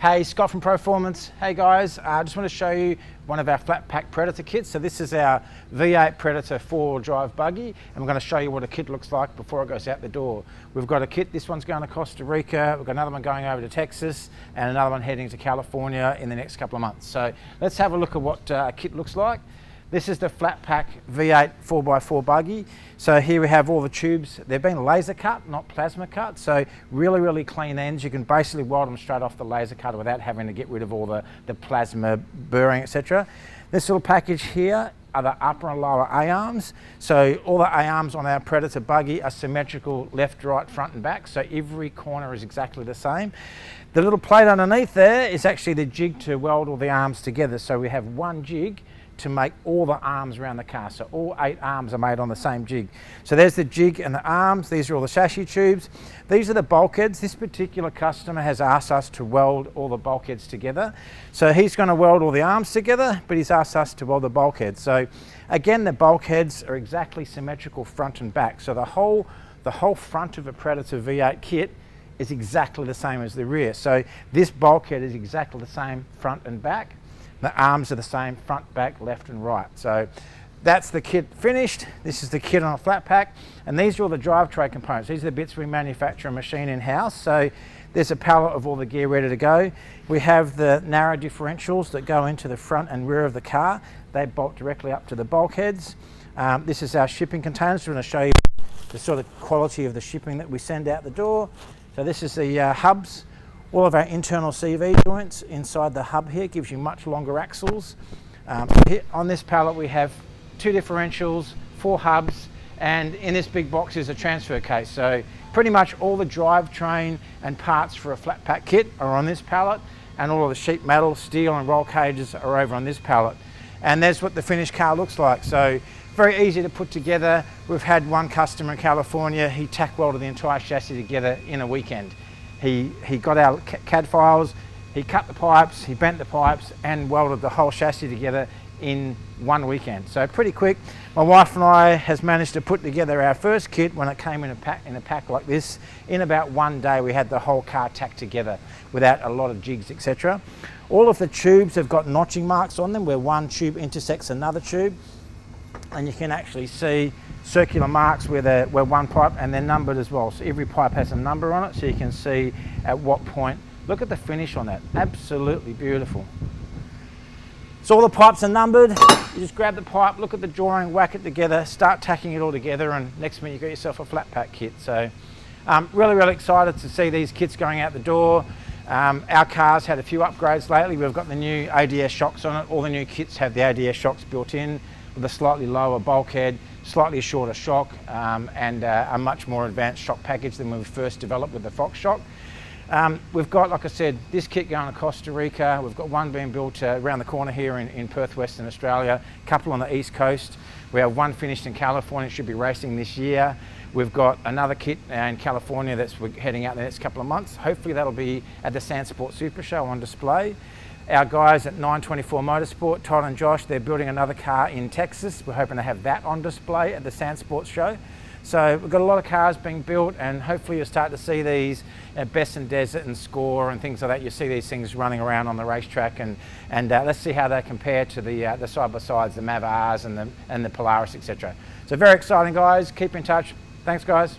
Hey, Scott from Performance. Hey guys, I just want to show you one of our flat pack Predator kits. So this is our V8 Predator 4-wheel drive buggy, and I'm going to show you what a kit looks like before it goes out the door. We've got a kit, this one's going to Costa Rica, we've got another one going over to Texas, and another one heading to California in the next couple of months. So let's have a look at what a kit looks like. This is the flat pack V8 4x4 buggy. So here we have all the tubes. They've been laser cut, not plasma cut. So really clean ends. You can basically weld them straight off the laser cutter without having to get rid of all the plasma burring, etc. This little package here are the upper and lower A-arms. So all the A-arms on our Predator buggy are symmetrical left, right, front and back. So every corner is exactly the same. The little plate underneath there is actually the jig to weld all the arms together. So we have one jig to make all the arms around the car. So all 8 arms are made on the same jig. So there's the jig and the arms. These are all the chassis tubes. These are the bulkheads. This particular customer has asked us to weld all the bulkheads together. So he's going to weld all the arms together, but he's asked us to weld the bulkheads. So again, the bulkheads are exactly symmetrical front and back. So the whole front of a Predator V8 kit is exactly the same as the rear. So this bulkhead is exactly the same front and back. The arms are the same, front, back, left and right. So that's the kit finished. This is the kit on a flat pack. And these are all the drive tray components. These are the bits we manufacture and machine in-house. So there's a pallet of all the gear ready to go. We have the narrow differentials that go into the front and rear of the car. They bolt directly up to the bulkheads. This is our shipping containers. We're going to show you the sort of quality of the shipping that we send out the door. So this is the hubs. All of our internal CV joints inside the hub here gives you much longer axles. Here on this pallet we have 2 differentials, 4 hubs, and in this big box is a transfer case. So pretty much all the drivetrain and parts for a flat pack kit are on this pallet, and all of the sheet metal, steel and roll cages are over on this pallet. And there's what the finished car looks like. So very easy to put together. We've had one customer in California, he tack welded the entire chassis together in a weekend. He got our CAD files, he cut the pipes, he bent the pipes and welded the whole chassis together in one weekend. So pretty quick. My wife and I has managed to put together our first kit when it came in a pack like this. In about one day we had the whole car tacked together without a lot of jigs, etc. All of the tubes have got notching marks on them where one tube intersects another tube. And you can actually see circular marks where one pipe, and they're numbered as well. So every pipe has a number on it, so you can see at what point. Look at the finish on that, absolutely beautiful. So all the pipes are numbered. You just grab the pipe, look at the drawing, whack it together, start tacking it all together, and next minute you got yourself a flat pack kit. So really excited to see these kits going out the door. Our car's had a few upgrades lately. We've got the new ADS shocks on it. All the new kits have the ADS shocks built in, with a slightly lower bulkhead, slightly shorter shock, and a much more advanced shock package than when we first developed with the Fox shock. We've got, like I said, this kit going to Costa Rica. We've got one being built around the corner here in Perth, Western Australia, a couple on the East Coast. We have one finished in California, should be racing this year. We've got another kit in California that's we're heading out the next couple of months. Hopefully that'll be at the Sandsport Super Show on display. Our guys at 924 Motorsport, Todd and Josh, they're building another car in Texas. We're hoping to have that on display at the Sandsport show. So we've got a lot of cars being built, and hopefully you'll start to see these at Best in Desert and Score and things like that. You see these things running around on the racetrack, and let's see how they compare to the side-by-sides, the Mav Rs and the Polaris, etc. So very exciting, guys. Keep in touch. Thanks, guys.